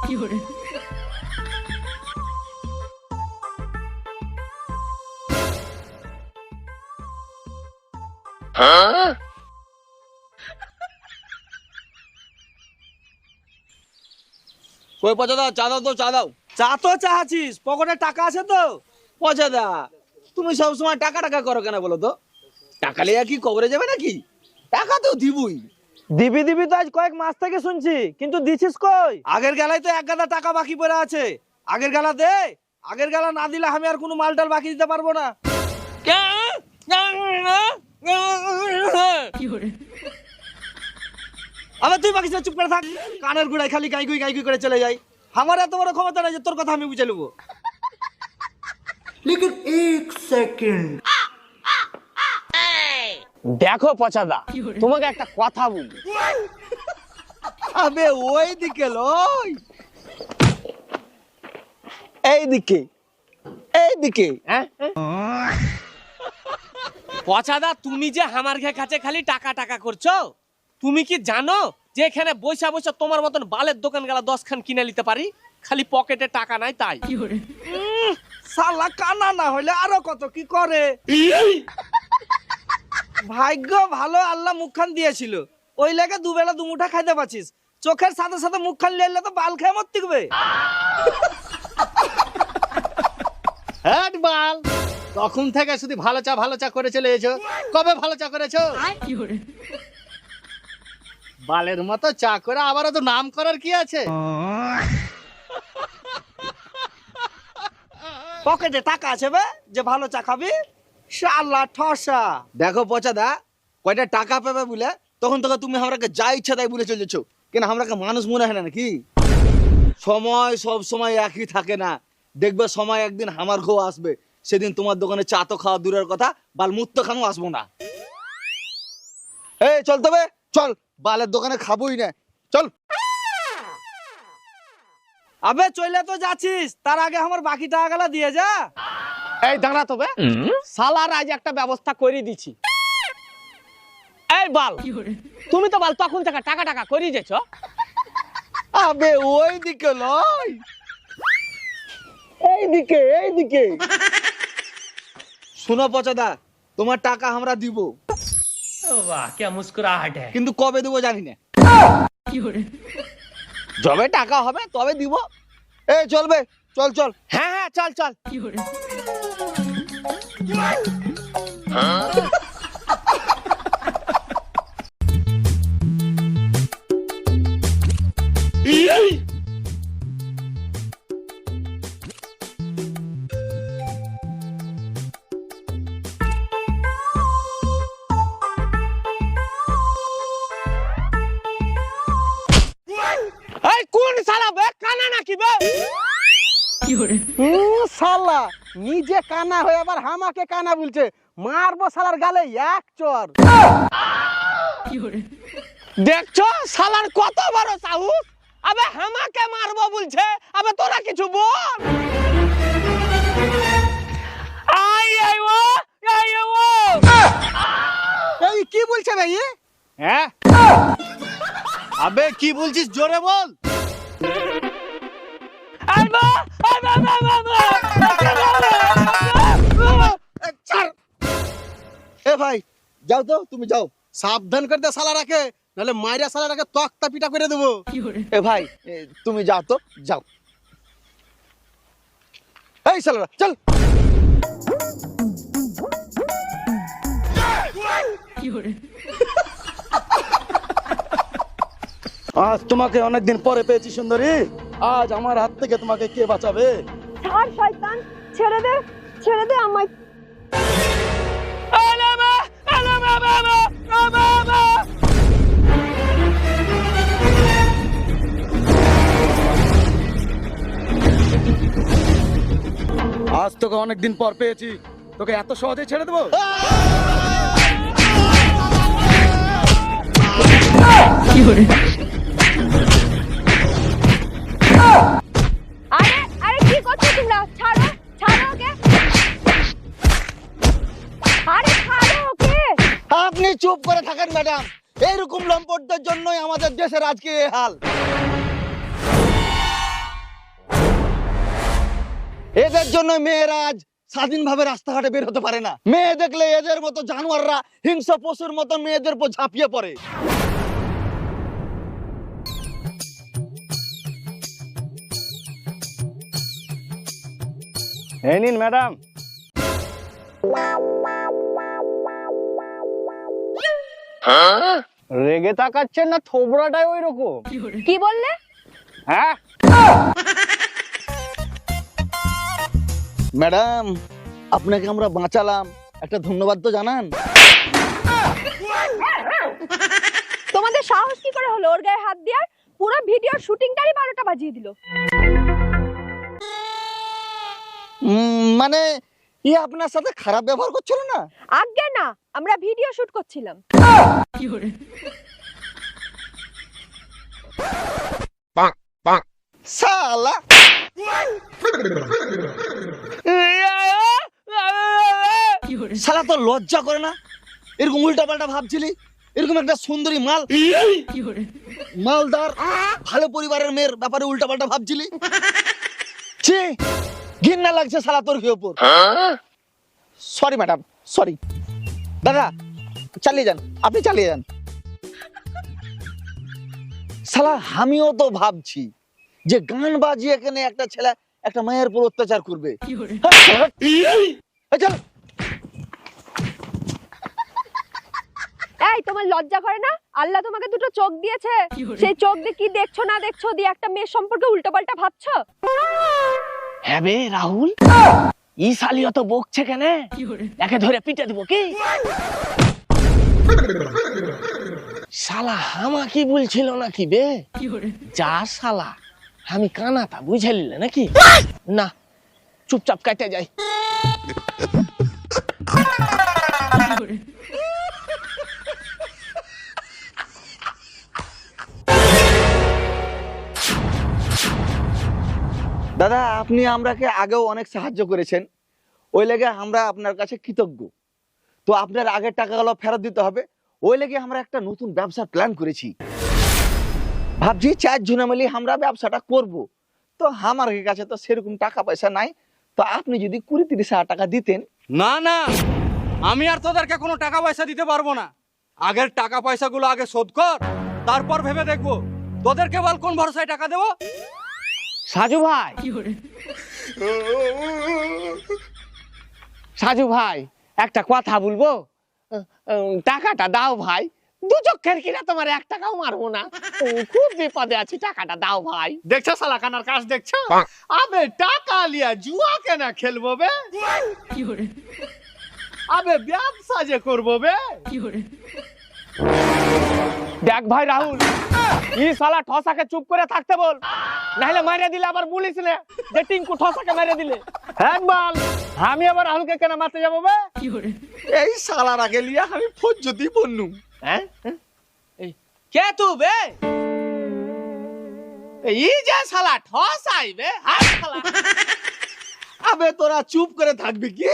কই পচা দাও, চা দাও তো, চা দাও। চা তো চাচ্ছিস, পকেটে টাকা আছে তো? পচা দা, তুমি সবসময় টাকা টাকা করো কেন বলো তো? টাকা লিয়া কি কবরে যাবে নাকি? টাকা তো দিবই। দিবি দিবি তো আজ কয়েক মাস থেকে শুনছি, কিন্তু দিছিস কই? আগের গেলায় তো এক গাদা টাকা বাকি পড়ে আছে। আগের গেলা দে, আগের গেলা না দিলে আমি আর কোনো মালটাল বাকি দিতে পারবো না। আবার তুই বাকি চুপ করে থাক, কানের গুড়ায় খালি গাইগুই গাইগুই করে চলে যাই। আমার এত বড় ক্ষমতা নাই যে তোর কথা আমি বুঝে নেবো। लेकिन एक सेकंड দেখো পচাদা, তোমাকে একটা কথা বলি। আবে ওই দিকে লই, এই দিকে, এই দিকে। পচাদা, তুমি যে আমার কাছে খালি টাকা টাকা করছো, তুমি কি জানো যে এখানে বৈশা বৈশা তোমার মতন বালের দোকান গেলা 10 খান কিনে নিতে পারি? খালি পকেটে টাকা নাই তাই। শালা কানা না হইলে আরো কত কি করে। ভাগ্য ভালো, আল্লাহ মুখখান দিয়েছিল, ওই লেগে দুবেলা দুমুঠা খাইতে পাচ্ছিস। চোখের সাথে সাথে মুখখান লেলে তো বাল খেয়ে মরতে হবে। হ্যাট বাল, তখন থেকে শুধু ভালো চা করে চলে এসো। কবে ভালো চা করেছো? বালের মতো চা করে আবারও তো নাম করার কি আছে? পকেটে টাকা আছে বে যে ভালো চা খাবি? শালা ঠসা। দেখো পচা দা, কয়টা টাকা পাবে বলে তখন তোকে তুমি আমরাকে যা ইচ্ছা তাই বলে চলেছ, কেন আমরাকে মানুষ মনে হয় না নাকি? সময় সব সময় একই থাকে না। দেখবে সময় একদিন আমার ঘো আসবে, সেদিন তোমার দোকানে চা তো খাওয়া দূরের কথা, বাল মুত্ত খানো আসবো না। এই চল তবে চল, বালের দোকানে খাবোই না, চল। আবে চলে তো যাচ্ছিস, তার আগে আমার বাকি টাকা গেলা দিয়ে যা। এই দাঁড়া তবে, শালার আজ একটা ব্যবস্থা করে দিছি। এই বাল, তুমি তো বাল তখন থেকে টাকা টাকা করে যেছ। আবে ওই দিকে লয়, এই দিকে, এই দিকে। শুনো পচাদা, তোমার টাকা আমরা দিব। বাহ, কি মুস্কুরাহট है। কিন্তু কবে দেবো জানি না। যবে টাকা হবে তবে দিব। এই চলবে, চল চল। হ্যাঁ হ্যাঁ, চল চল। এই কোন শালা বে, কানা নাকি বে? শালা নিজে কানা হয়ে আবার আমাকে কানা বলছে। মারবো শালার গালে এক চর। দেখছো শালার কত বড় সাহস, আবে আমাকে মারবো বলছে। আবে তোরা কিছু বল। আই আই ও, আই ও। এই কি বলছে ভাই? হ্যাঁ, আবে কি বলছিস জোরে বল। আই বা, আই বা বা বা। এ ভাই যাও তো, তুমি যাও। সাবধান করে দে শালা রাখে, নাহলে মাইরা শালা রাখে তক্তা পিটা করে দেবো। এ ভাই তুমি যাও তো, যাও। এই শালারা চল। আজ তোমাকে অনেকদিন পরে পেয়েছি সুন্দরী, আজ আমার হাত থেকে তোমাকে কে বাঁচাবে? ছাড় শয়তান, ছেড়ে দে, ছেড়ে দে আমায়। আলামা, আলামা বাবা, বাবা। আজ তোকে অনেকদিন পর পেয়েছি, তোকে এত সহজে ছেড়ে দেবো? আরে আরে কি করছো তোমরা? ছাড়ো, ছাড়ো ওকে। আরে ছাড়ো ওকে। আপনি চুপ করে থাকেন ম্যাডাম, এইরকম লম্পটদের জন্যই আমাদের দেশের আজকে এই হাল। এদের জন্য মেয়েরা আজ স্বাধীনভাবে রাস্তাঘাটে বের হতে পারে না। মেয়ে দেখলে এদের মতো জানোয়াররা হিংস্র পশুর মতো মেয়েদের উপর ঝাঁপিয়ে পড়ে। এই নিন ম্যাডাম। রেগে তাকাচ্ছেন না থোবড়াটাই ওই রকম? কি বললে? হ্যাঁ ম্যাডাম, আপনাকে আমরা বাঁচালাম, একটা ধন্যবাদ তো জানান। তোমাদের সাহস কি করে হলো ওর গায়ে হাত দেওয়ার? পুরো ভিডিওর শুটিংটারই 12টা বাজিয়ে দিল। মানে আপনার সাথে খারাপ ব্যবহার করছিল না? আজ্ঞে না, আমরা ভিডিও শুট করছিলাম। শালা শালা তো লজ্জা করে না? এরকম উল্টা পাল্টা ভাবছিলি? এরকম একটা সুন্দরী মালদার ভালো পরিবারের মেয়ের ব্যাপারে উল্টা পাল্টা ভাবছিলি? ছি, ঘৃণা লাগছে শালা তোর উপর। Sorry madam, sorry. দাদা চালিয়ে যান, আপনি চালিয়ে যান। শালা আমিও তো ভাবছি যে গান বাজিয়ে এখানে একটা ছেলে একটা মায়ের উপর অত্যাচার করবে। চল। এই তোমার লজ্জা করে না? আল্লাহ তোমাকে দুটো চোখ দিয়েছে, সেই চোখ দিয়ে কি দেখছো না দেখছো দিয়ে একটা মেয়ের সম্পর্কে উল্টোপাল্টা ভাবছো। হ্যাঁ বে রাহুল, ই শালিও তো বকছে কেন? একে ধরে পিটে দিব কি? শালা হামা কি বলছিল নাকি বে? যা শালা, আমি কানাটা বুঝে নিলে নাকি? না, চুপচাপ কাটে যাই। দাদা, আপনি আমরাকে আগেও অনেক সাহায্য করেছেন, ওই লেগে আমরা আপনার কাছে কৃতজ্ঞ। তো আপনার আগের টাকাগুলো ফেরত দিতে হবে। ওই লেগে আমরা একটা নতুন ব্যবসার প্ল্যান করেছি। ভাবছি 4 জন মিলে আমরা ব্যবসাটা করব। তো আমার কাছে তো সেরকম টাকা পয়সা নাই, তো আপনি যদি 20-30 হাজার টাকা দিতেন। না না, আমি আর তোদেরকে কোনো টাকা পয়সা দিতে পারবো না। আগের টাকা পয়সাগুলো আগে শোধ কর, তারপর ভেবে দেখবো তোদেরকে বল কোন ভরসায় টাকা দেবো। সাজু ভাই, সাজু ভাই একটা কথা বলবো? টাকাটা দাও ভাই, 2 চক্ষের কিনা তোমার 1 টাকাও মারবো না। খুব বিপদে আছি, টাকাটা দাও ভাই। দেখছো শালা কানার কাজ দেখছো? আবে টাকা লিয়া জুয়া কেন খেলবো বে? আবে ব্যবসা যে করবো বে। দেখ ভাই রাহুল, ই শালা ঠসাকে চুপ করে থাকতে বল, নাহলে মারিয়ে দিলে আবার বলিস না যে টিঙ্কু ঠসাকে মেরে দিলে। হ্যাঁ বল, আমি আবার রাহুলকে কেন মারতে যাবো বে? এই শালার আগে লিয়া আমি ফজ্জতি বন্নু। হ্যাঁ, কে তু বে? ই যে শালা ঠসাই বে, হাত শালা। আবে তোরা চুপ করে থাকবি কি?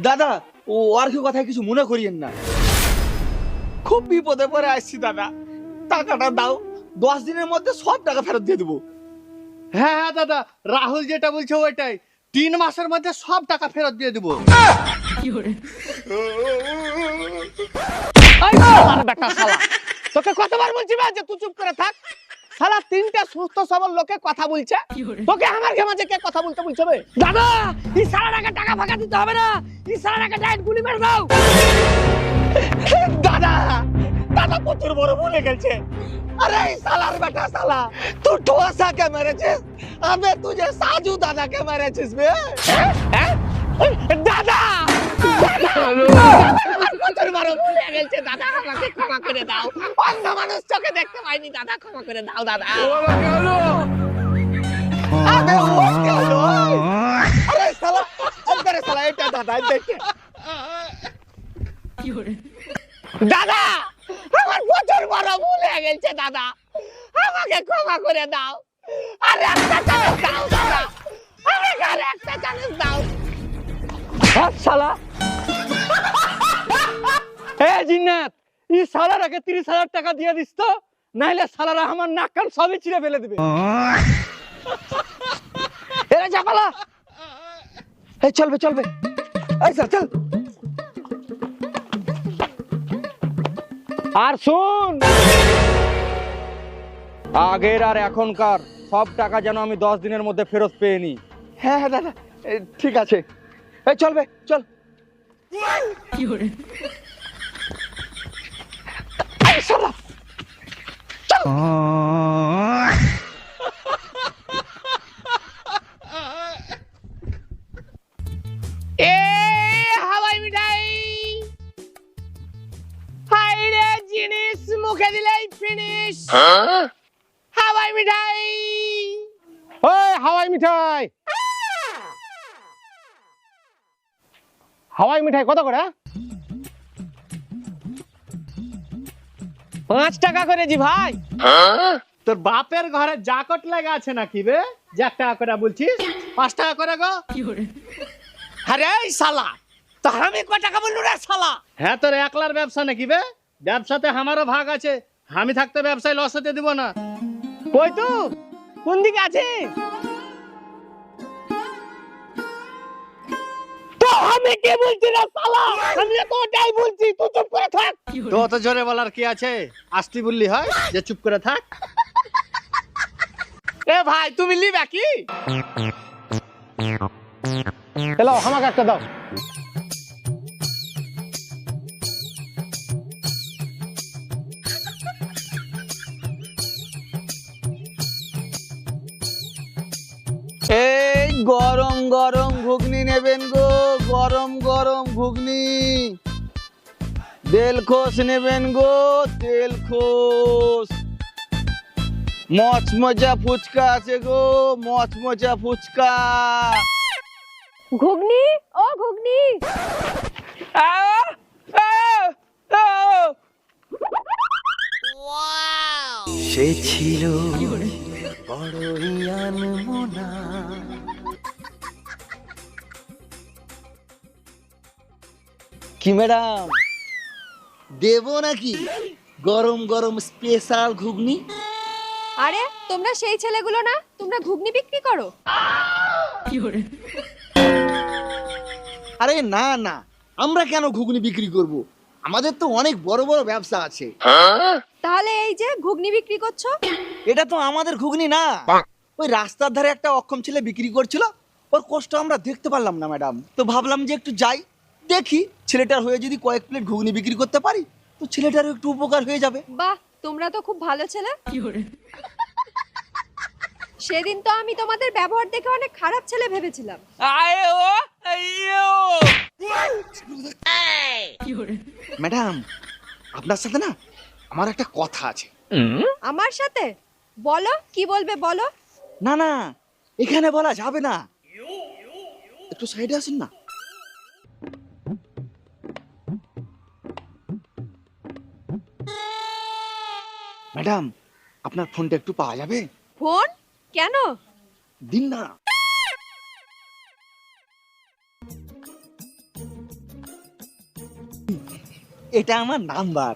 দাদা, ও আর কি কথা কিছু মনে করিয়েন না, খুব বিপদে পড়ে আসছি দাদা। টাকাটা দাও, 10 দিনের মধ্যে সব টাকা ফেরত দিয়ে দেবো। হ্যাঁ হ্যাঁ দাদা, রাহুল যেটা বলছে ওইটাই, 3 মাসের মধ্যে সব টাকা ফেরত দিয়ে দেবো। এই শালার বেটা শালা, তোকে কতবার বলছি বে যে তুই চুপ করে থাক? শালা 3টে সুস্থ সবল লোকে কথা বলছে, তোকে আমার কে মাঝে কে কথা বলতে বলছে বে? দাদা, এই শালাটাকে টাকা ফাঁকা দিতে হবে না, এই শালাটাকে ডাইরেক্ট গুলি মেরে দাও। দাদা, দাদা প্রচুর বড় ভুলে গেছে। আরে এই শালার বেটা শালা, তুই ঠোসাকে মেরেছিস, আবে তুই সাজু দাদাকে মেরেছিস বে। হ্যাঁ? দাদা, প্রচুর বড় ভুলে গেছে দাদা, আমাকে ক্ষমা করে দাও। অন্ধ মানুষ চোখে দেখতে পাইনি দাদা, ক্ষমা করে দাও দাদা। আবে ও কি হলো? আরে শালা, আরে শালা এটা দাদা দেখে। দাদা, আমার প্রচুর বড় ভুল হয়ে গেছে দাদা, আমাকে ক্ষমা করে দাও। আরে একটা চান্স দাও দাদা, আমাকে আর একটা চান্স দাও। শালা এ জিন্নাত, এই শালারাকে 30,000 টাকা দিয়ে দিস তো, নাইলে শালারা আমার নাক কান সবই ছিঁড়ে ফেলে দিবে। এরা যা পালা। এই চলবে চলবে, এই চল চল। আর শুন, আগের আর এখনকার সব টাকা যেন আমি 10 দিনের মধ্যে ফেরত পেয়ে নি। হ্যাঁ হ্যাঁ দাদা, ঠিক আছে। এই চলবে চল। এই শালা, চল। এ হাওয়াই মিঠাই, হাই রে জিনিস মুখে দিলেই ফিনিশ। হাওয়াই মিঠাই, ওই হাওয়াই মিঠাই, হাওয়াই মিঠাই কত করে? 5 টাকা করে জি ভাই। তোর বাপের ঘরে জাকট লাগা আছে নাকি বে, যে 1 টাকা করে বলছিস? 5 টাকা করে গো। আরে এই শালা, তো আমি কয় টাকা বললু রে শালা? হ্যাঁ, তোর একলার ব্যবসা নাকি বে? ব্যবসাতে আমারও ভাগ আছে, আমি থাকতে ব্যবসায় লস হতে দিব না। কই তু কোন দিকে আছিস? তো আমি কি বলছি রে শালা? আমি তো ওটাই বলছি, তুই চুপ করে থাক। তো অত জোরে বলার কি আছে? আসতি বললি হয় যে চুপ করে থাক। এ ভাই তুমি লিবা কি? হ্যালো, আমাকে একটা দাও। এই গরম গরম ঘুগনি নেবেন গো, গরম গরম ঘুগনি। তেলখোস নেবেন গো, তেলখোস। মচমচা ফুচকা আছে গো, মচমচা ফুচকা। ঘুগনি, ও ঘুগনি। সে ছিল বড়ই আনমনা। কি ম্যাডাম, দেবো নাকি গরম গরম স্পেশাল ঘুগনি? আরে তোমরা সেই ছেলেগুলো না, তোমরা ঘুগনি বিক্রি করো? আরে না না, আমরা কেন ঘুগনি বিক্রি করব? আমাদের তো অনেক বড় বড় ব্যবসা আছে। তাহলে এই যে ঘুগনি বিক্রি করছো, এটা তো আমাদের ঘুগনি না, ওই রাস্তার ধারে একটা অক্ষম ছেলে বিক্রি করছিল, ওর কষ্ট আমরা দেখতে পারলাম না ম্যাডাম, তো ভাবলাম যে একটু যাই দেখি, ছেলেটার হয়ে যদি কয়েক প্লেট ঘুগনি বিক্রি করতে পারি তো ছেলেটারও একটু উপকার হয়ে যাবে। বাহ তোমরা তো খুব ভালো ছেলে। সেদিন তো আমি তোমাদের ব্যবহার দেখে অনেক খারাপ ছেলে ভেবেছিলাম। ম্যাডাম, আপনার সাথে না আমার একটা কথা আছে। আমার সাথে? বলো, কি বলবে বলো। না না, এখানে বলা যাবে না, একটু সাইডে আসুন না। ম্যাডাম, আপনার ফোনটা একটু পাওয়া যাবে? ফোন? কেন? দিন না। এটা আমার নাম্বার।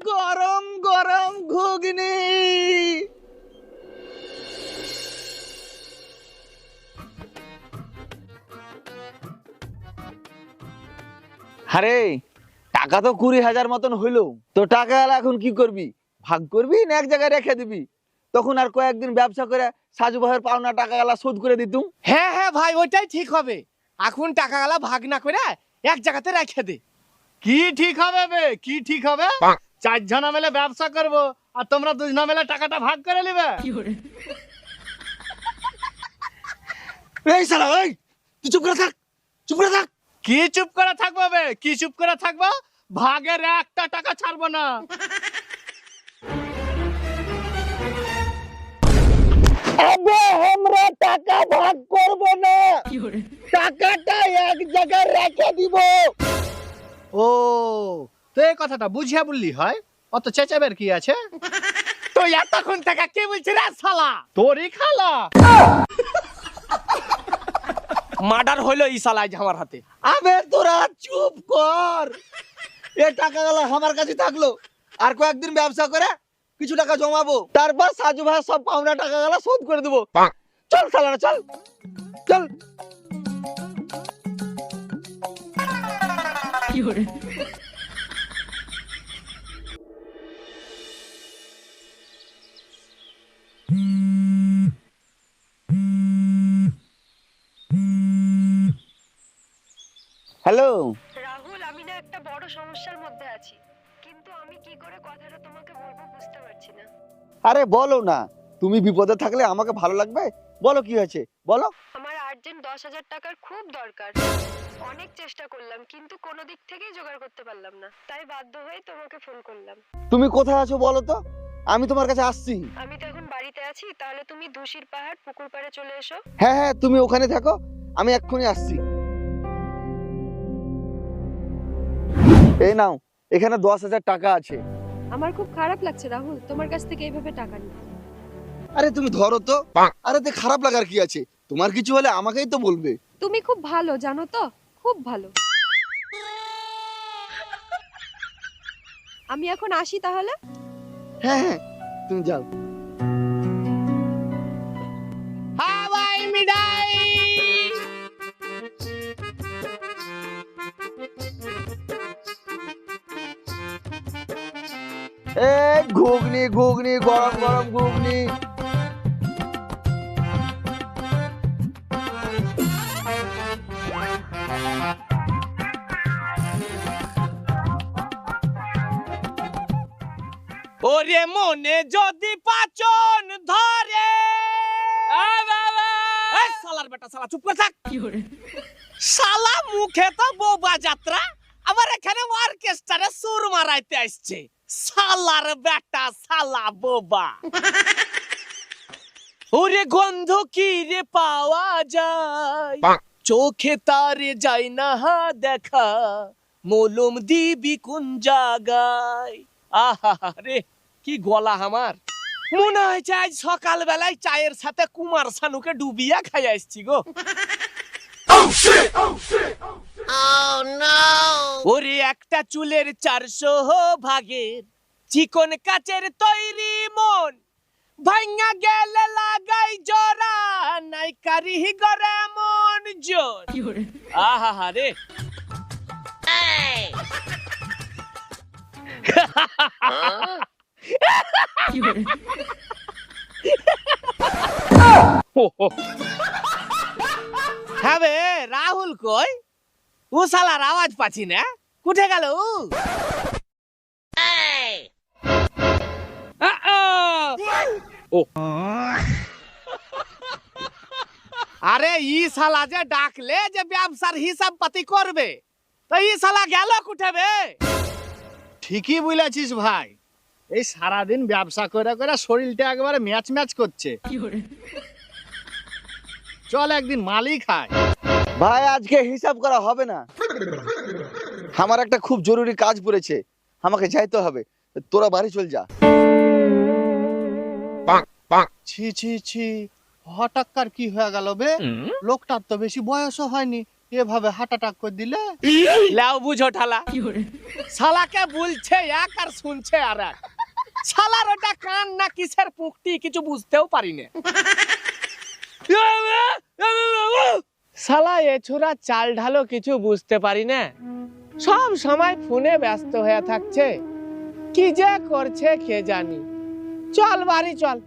গরম গরম ঘুগনি। আরে টাকা তো 20,000 মতন হইলো, তো টাকা এখন কি করবি? ভাগ করবি না এক জায়গায় রেখে দিবি? তখন আর কয়েকদিন ব্যবসা করে সাজু ভাইয়ের পাওনা টাকা গেলা শোধ করে দিতুম। হ্যাঁ হ্যাঁ ভাই, ওইটাই ঠিক হবে। এখন টাকা গেলা ভাগ না করে এক জায়গাতে রেখে দে। কি ঠিক হবে বে, কি ঠিক হবে? 4 জনা মিলে ব্যবসা করব আর তোমরা 2 জনা মিলে টাকাটা ভাগ করে নেবে। এই শালা, এই তুই চুপ করে থাক, চুপ করে থাক। কি চুপ করে থাকবো বে, কি চুপ করে থাকবো? ভাগের 1টা টাকা ছাড়বো না। আবে আমরা টাকা ভাগ করব না, টাকাটা এক জায়গায় রেখে দিব। ও, তো এই কথাটা বুঝিয়া বললি হয়, অত চেঁচাবের কি আছে? তো এতক্ষণ থেকে কি বলছিস রে শালা? তোরই খালা। মার্ডার হইলো এই শালা আজ আমার হাতে। আবে তোরা চুপ কর। এ টাকাগুলো আমার কাছে থাকলো, আর কয়েকদিন ব্যবসা করে কিছু টাকা জমাবো, তারপর সাজু ভাই সব পাওনা টাকাগুলো শোধ করে দেবো। চল শালারা চল চল। হ্যালো রাহুল, আমি না একটা বড় সমস্যার মধ্যে আছি, কিন্তু আমি কি করে কথাটা তোমাকে বলবো বুঝতে পারছি না। আরে বলো না, তুমি বিপদে থাকলে আমাকে ভালো লাগবে। বলো কি হয়েছে বলো। আমার আর্জেন্ট 10,000 টাকার খুব দরকার। অনেক চেষ্টা করলাম কিন্তু কোনো দিক থেকেই জোগাড় করতে পারলাম না, তাই বাধ্য হয়ে তোমাকে ফোন করলাম। তুমি কোথায় আছো বলো তো, আমি তোমার কাছে আসছি। আমি তো এখন বাড়িতে আছি, তাহলে তুমি ধুসির পাহাড় পুকুর পাড়ে চলে এসো। হ্যাঁ হ্যাঁ, তুমি ওখানে থাকো, আমি এক্ষুনি আসছি। এই নাও, এখানে 10,000 টাকা আছে। আমার খুব খারাপ লাগছে রাহুল, তোমার কাছ থেকে এইভাবে টাকা নিতে। আরে তুমি ধরো তো। আরে তে খারাপ লাগার কি আছে, তোমার কিছু হলে আমাকেই তো বলবে। তুমি খুব ভালো জানো তো, খুব ভালো। আমি এখন আসি তাহলে। হ্যাঁ হ্যাঁ, তুমি যাও। হাওয়াই মিঠাই। এই ঘুগনি ঘুগনি, গরম গরম ঘুগনি। ওরে মনে যদি পাচন ধরে। এই শালার বেটা, শালা চুপ করে থাক। শালা মুখে তো বোবা যাত্রা, আবার এখানে অর্কেস্ট্রারে সুর মারাইতে আসছে। শালার বেটা, শালা বোবা। ওরে গন্ধ কি রে পাওয়া যায়, চোখে তারে যায় না দেখা, মলম দিবি কোন জায়গায়। আহা রে, কি গলা আমার। মনে হয়েছে আজ সকাল বেলায় চায়ের সাথে কুমার শানুকে ডুবিয়া খাই আসছি গো। ওরে একটা চুলের 400 ভাগের চিকন কাচের তৈরি মন, ভাঙা গেলে লাগাই জোড়া, নাই কারি গরে মন জোর। আহা রে, হ্যাঁ বে, রাহুল কই? ও শালার আওয়াজ পাচ্ছি না, কোথায় গেল ও? আরে ই শালা যে ডাকলে যে ব্যবসার হিসাব পাতি করবে, তো ই শালা গেল কোথায় বে? ঠিকই বলেছিস ভাই, এই সারাদিন ব্যবসা করে করে শরীরটা একবারে ম্যাচ ম্যাচ করছে। চল একদিন মালই খায়। ভাই আজকে হিসাব করা হবে না, আমার একটা খুব জরুরি কাজ পড়েছে, আমাকে যাইতে হবে। তোরা বাড়ি চল যা। ছি ছি ছি, হঠাৎকার কি হয়ে গেল বে? লোকটার তো বেশি বয়সও হয়নি, এভাবে হার্ট অ্যাটাক করে দিলে। লাও বুঝো ঠালা, শালাকে বলছে এক আর শুনছে আর এক। শালার ওটা কান না কিসের পুঁকটি কিছু বুঝতেও পারি না। শালা এ ছোড়া চাল ঢালো কিছু বুঝতে পারি না, সব সময় ফোনে ব্যস্ত হয়ে থাকছে, কি যে করছে কে জানি। চল বাড়ি চল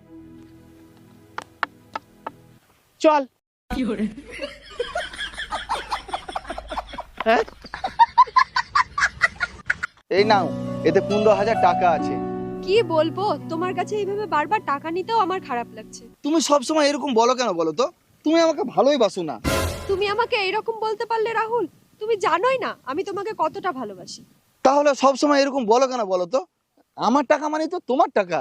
চল। হ্যাঁ, এই নাও, এতে 15,000 টাকা আছে। কি বলবো, তোমার কাছে এইভাবে বারবার টাকা নিতেও আমার খারাপ লাগছে। তুমি সব সময় এরকম বলো কেন বলো তো? তুমি আমাকে ভালোই বাসো না। তুমি আমাকে এরকম বলতে পারলে রাহুল? তুমি জানোই না আমি তোমাকে কতটা ভালোবাসি। তাহলে সব সময় এরকম বলো কেন বলো তো? আমার টাকা মানে তো তোমার টাকা।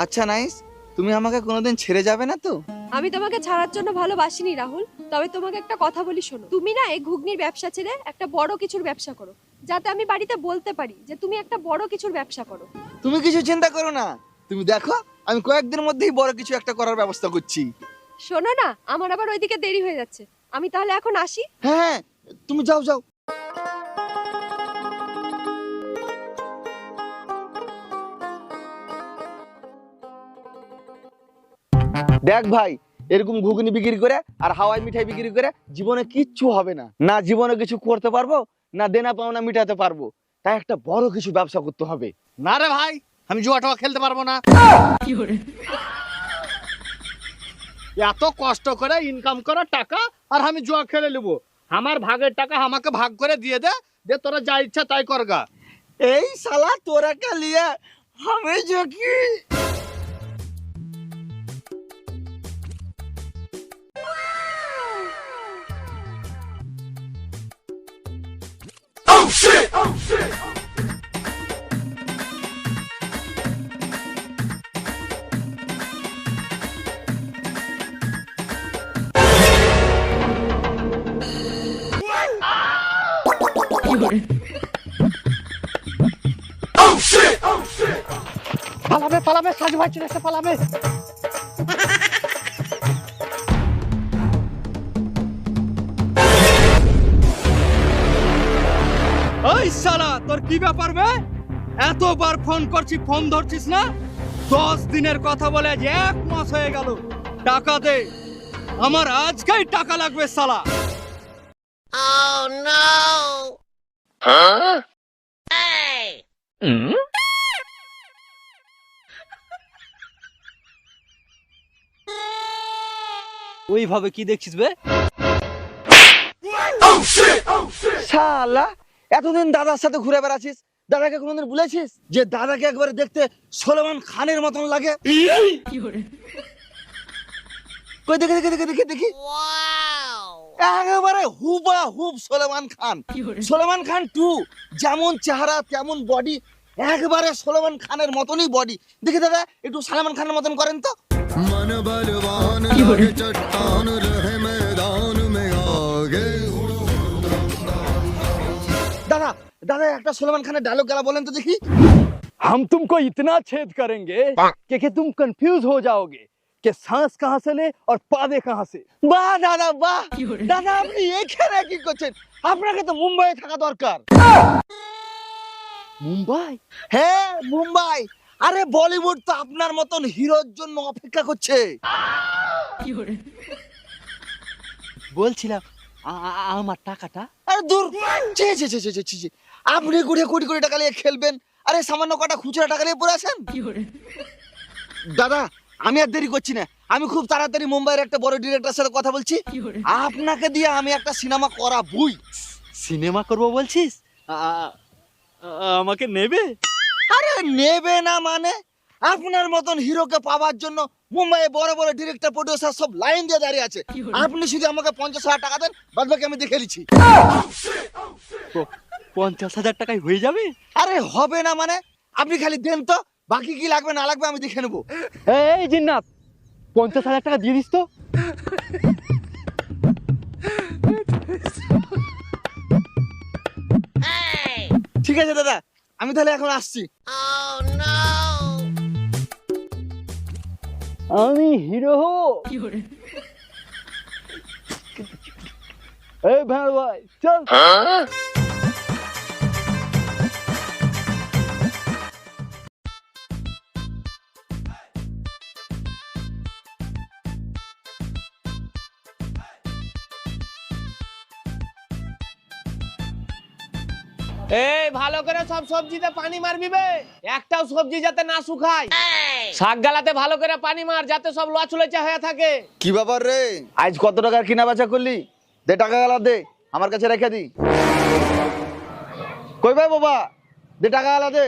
আচ্ছা নাইস, তুমি আমাকে কোনোদিন ছেড়ে যাবে না তো? আমি তোমাকে ছাড়ার জন্য ভালোবাসিনি রাহুল, তবে তোমাকে একটা কথা বলি শোনো। তুমি না এই ঘুগনির ব্যবসা ছেড়ে একটা বড় কিছুর ব্যবসা করো, যাতে আমি বাড়িতে বলতে পারি যে তুমি একটা বড় কিছুর ব্যবসা করো। তুমি কিছু চিন্তা করো না, তুমি দেখো আমি কয়েকদিনের মধ্যেই বড় কিছু একটা করার ব্যবস্থা করছি। শোনো না, আমার আবার ওইদিকে দেরি হয়ে যাচ্ছে, আমি তাহলে এখন আসি। হ্যাঁ তুমি যাও যাও। দেখ ভাই, এরকম ঘুগনি বিক্রি করে আর হাওয়াই মিঠাই বিক্রি করে জীবনে কিচ্ছু হবে না। না জীবনে কিছু করতে পারবো, না দেনা পাওনা মিটাতে পারবো। তাই একটা বড় কিছু ব্যবসা করতে হবে। না রে ভাই, আমি জুয়া টুয়া খেলতে পারবো না। এত কষ্ট করে ইনকাম করা টাকা আর আমি জুয়া খেলে নেবো? আমার ভাগের টাকা আমাকে ভাগ করে দিয়ে দে, যে তোরা যা ইচ্ছা তাই করগা। এই শালা তোরা কে লিয়ে আমি যে কি পালাবে পালাবে, সাজু ভাই চলে এসে পালাবে। ওই শালা, তোর কি ব্যাপার বে? এতবার ফোন করছি, ফোন ধরছিস না? 10 দিনের কথা বলে আজ 1 মাস হয়ে গেল। টাকা দে, আমার আজকেই টাকা লাগবে শালা। ওইভাবে কি দেখছিস বে? শালা এতদিন দাদার সাথে ঘুরে বেড়াচ্ছিস, দাদাকে কোনোদিন বলেছিস যে দাদাকে একবারে দেখতে সলমান খানের মতন লাগে? কই দেখে দেখে দেখে দেখে দেখি, একেবারে হুবাহুব সলমান খান। সলমান খান 2, যেমন চেহারা তেমন বডি, একবারে সলমান খানের মতনই বডি। দেখি দাদা একটু সলমান খানের মতন করেন তো। मन बलवान लगे चट्टान रहे मैदान में आगे। দাদা দাদা একটা সলমান খানের ডায়লগ গালা বলেন তো দেখি। हम तुमको इतना छेद करेंगे कि तुम कंफ्यूज हो जाओगे कि सांस कहां से ले और पादे कहां से। বাহ দাদা বাহ, দাদা আপনি এখানে কি করছেন? আপনাকে তো মুম্বাইয়ে থাকা দরকার। मुंबई? হ্যাঁ মুম্বাই। আরে বলিউড তো আপনার মতন হিরোর জন্য অপেক্ষা করছে। বলছিলাম আমার টাকাটা। আরে দূর, ছি ছি ছি ছি ছি ছি। আপনি কোটি কোটি কোটি টাকা নিয়ে খেলবেন, আরে সামান্য কটা খুচরা টাকা নিয়ে পড়ে আছেন। দাদা আমি আর দেরি করছি না, আমি খুব তাড়াতাড়ি মুম্বাইয়ের একটা বড় ডিরেক্টরের সাথে কথা বলছি। আপনাকে দিয়ে আমি একটা সিনেমা করাবই। সিনেমা করব বলছিস? আমাকে নেবে? আরে নেবে না মানে, আপনার মতন হিরোকে পাওয়ার জন্য মুম্বাইয়ে বড় বড় ডিরেক্টর প্রডিউসার সব লাইন দিয়ে দাঁড়িয়ে আছে। আপনি শুধু আমাকে 50,000 টাকা দেন, বাদ বাকি আমি দেখে নিচ্ছি। 50,000 টাকায় হয়ে যাবে? আরে হবে না মানে, আপনি খালি দেন তো, বাকি কি লাগবে না লাগবে আমি দেখে নেবো। এই জিন্নাত, 50,000 টাকা দিয়ে দিস তো। ঠিক আছে দাদা, আমি তাহলে এখন আসছি। আমি হিরো হো। এই ভেড় ভাই চল। এই ভালো করে সব সবজিতে পানি মারবি বে, একটাও সবজি যাতে না শুকায়। শাক গালাতে ভালো করে পানি মার, যাতে সব লচলচা হয়ে থাকে। কি ব্যাপার রে, আজ কত টাকার কিনা বেচা করলি? দে টাকা গেলা দে, আমার কাছে রেখে দি। কই ভাই বাবা, দে টাকা গেলা দে।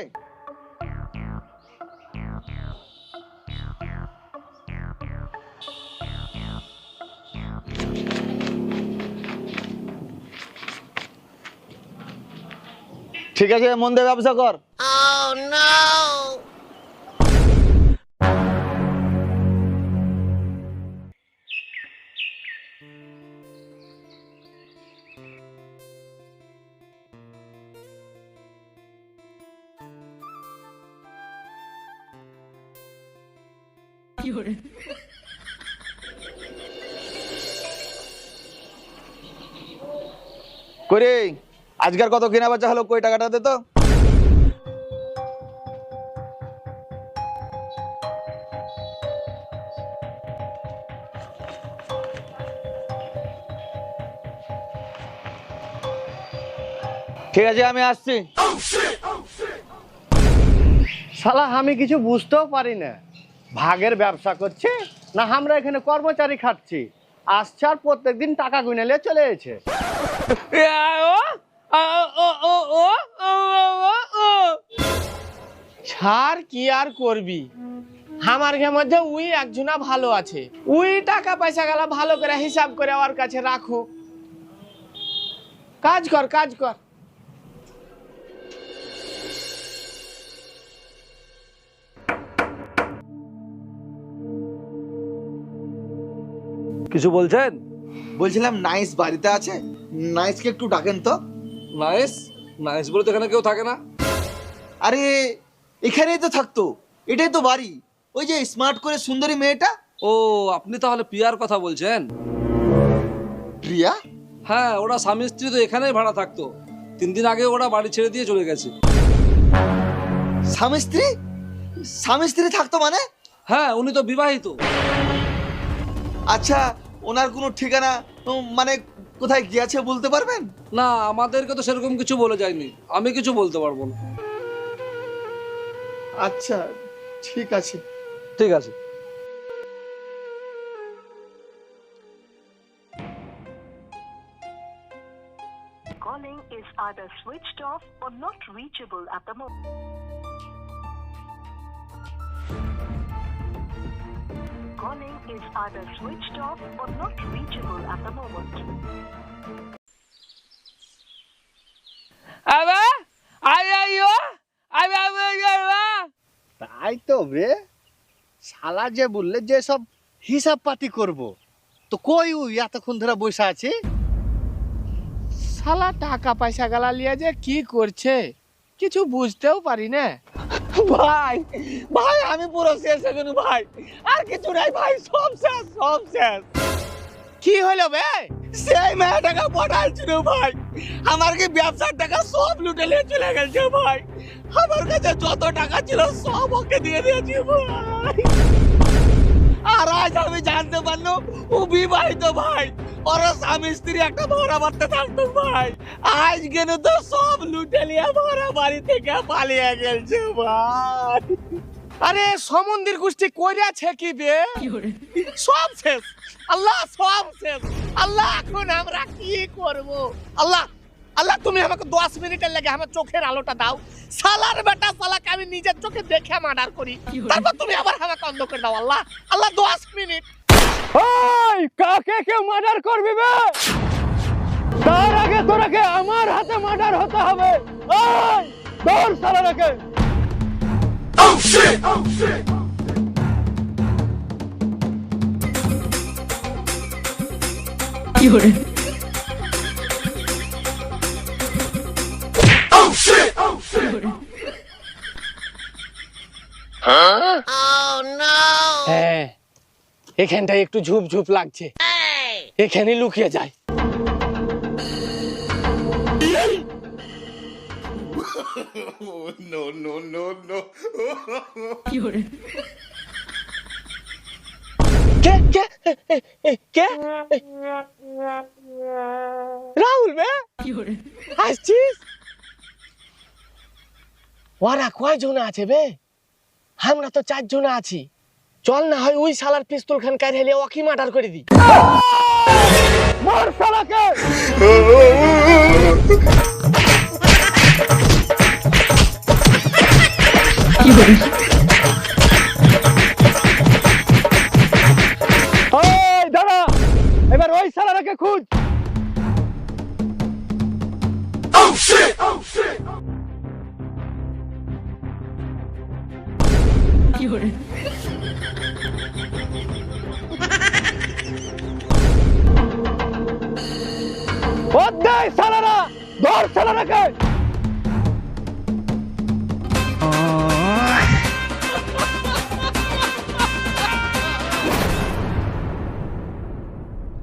ঠিক আছে মন দিয়ে ব্যবসা কর। করে আজকের কত কেনা বেচা হলো, কই টাকাটা দে তো। ঠিক আছে আমি আসছি। শালা আমি কিছু বুঝতেও পারি না, ভাগের ব্যবসা করছি না আমরা এখানে কর্মচারী খাটছি। আসছে আর প্রত্যেকদিন টাকা গুনে নিয়ে চলে গেছে। ছাড়, কি আর করবি, আমার ঘের মধ্যে উই একজনা ভালো আছে, উই টাকা পয়সা গেলা ভালো করে হিসাব করে ওর কাছে রাখো। কাজ কর, কাজ কর। কিছু বলছেন? বলছিলাম নাইস বাড়িতে আছে, নাইসকে একটু ডাকেন তো। নাইস? নাইস বলে তো এখানে কেউ থাকে না। আরে এখানেই তো থাকতো, এটাই তো বাড়ি। ওই যে স্মার্ট করে সুন্দরী মেয়েটা। ও, আপনি তাহলে পিয়ার কথা বলছেন? প্রিয়া? হ্যাঁ, ওরা স্বামী স্ত্রী তো এখানেই ভাড়া থাকতো। 3 দিন আগে ওরা বাড়ি ছেড়ে দিয়ে চলে গেছে। স্বামী স্ত্রী? স্বামী স্ত্রী থাকতো মানে? হ্যাঁ, উনি তো বিবাহিত। আচ্ছা, ওনার কোনো ঠিকানা মানে কোথায় গিয়েছে বলতে পারবেন? না, আমাদেরকে তো সেরকম কিছু বলে যায়নি, আমি কিছু বলতে পারবো না। আচ্ছা ঠিক আছে। ঠিক আছে। Calling is either switched off or not reachable at the moment. Calling is either switched off or not reachable at the moment. তাই তো বে, শালা যে বললে যে সব হিসাব পাতি করব, তো কই ওই এতক্ষণ ধরে বসে আছে? শালা টাকা পয়সা গেলা লিয়ে যে কি করছে কিছু বুঝতেও পারি না। ভাই ভাই আমি পুরো শেষ হয়ে গেল ভাই, আর কিছু নাই ভাই, সব শেষ, সব শেষ। কি হলো বে? সেই মেয়েটাকে পটাইছিল ভাই, আমার কি ব্যবসার টাকা সব লুটে নিয়ে চলে গেছে ভাই। আমার কাছে যত টাকা ছিল সব ওকে দিয়ে দিয়েছি ভাই। আর আজ আমি জানতে পারলো ও বিবাহিত ভাই, ওর স্বামী স্ত্রী একটা ভাড়া বাড়তে থাকতো ভাই। আজ কেন তো সব লুটে নিয়ে ভাড়া বাড়ি থেকে পালিয়ে গেছে ভাই। আরে সমন্দির গোষ্ঠী কইরাছে কি বে? সব শেষ আল্লাহ, সব শেষ আল্লাহ। এখন আমরা কি করব? আল্লাহ আল্লাহ, তুমি আমাকে 10 মিনিটের লাগে আমার চোখের আলোটা দাও। শালার বেটা শালাকে আমি নিজের চোখে দেখে মার্ডার করি, তারপর তুমি আবার আমাকে অন্ধ করে দাও। আল্লাহ আল্লাহ, 10 মিনিট। ওই কাকে কেউ মার্ডার করবি বে? তার আগে তোরাকে আমার হাতে মার্ডার হতে হবে। ওই ধর শালারাকে। হ্যাঁ, এখানটা একটু ঝুপ ঝুপ লাগছে, এখানে লুকিয়ে যায়। No, no, no, no. কে কে কে? রাহুল বে, আসছিস? ওরা কয়জন আছে বে? আমরা তো 4 জন আছি। চল না হয় ওই শালার পিস্তল খান কাইরে হেলে ওকে মার্ডার করে দি। মার শালাকে। ওই দাঁড়া, এবার ওই শালারাকে খুঁজ। শালারা ধর শালারাকে।